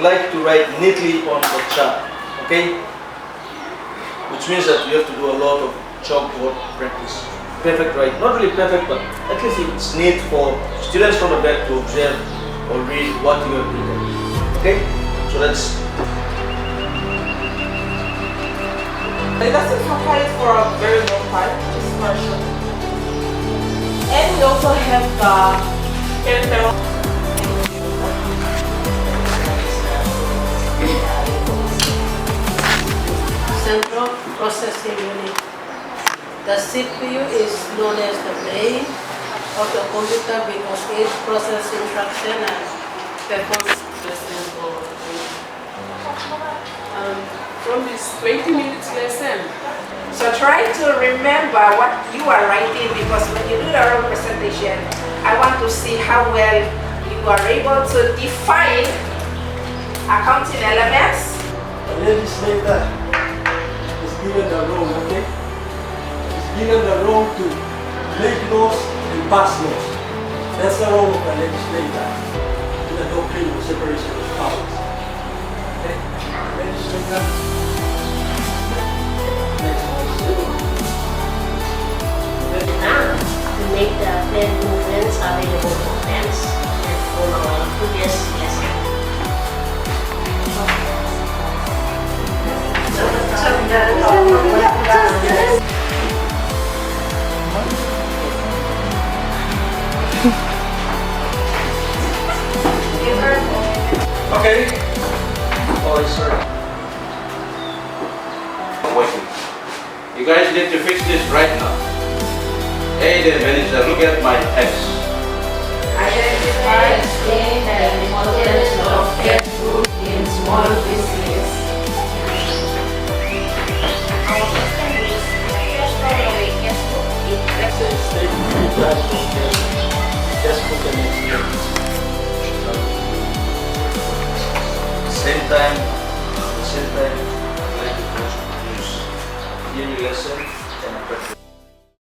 like to write neatly on the chart, okay? Which means that you have to do a lot of chalkboard practice. Perfect writing, not really perfect, but at least it's neat for students from the back to observe or read what you have written. Okay? So that's. It doesn't compile for a very long time, just for a short. And we also have the peripheral. Central Processing Unit. The CPU is known as the brain of the computer because it processes instruction and performs from this 20 minutes lesson. So try to remember what you are writing, because when you do the oral presentation, I want to see how well you are able to define accounting elements. The legislator is given the role, okay? Is given the role to make laws and pass laws. That's the role of the legislator in the doctrine of separation of powers. Okay? Legislator. to make the plan movements available for plans and from our previous lesson. Okay. Oh, sorry. Waiting. You guys need to fix this right now. Hey there, manager, look at my X. Identify the importance of pet food in small business. Our system is cash flow away, cash flow. Same time,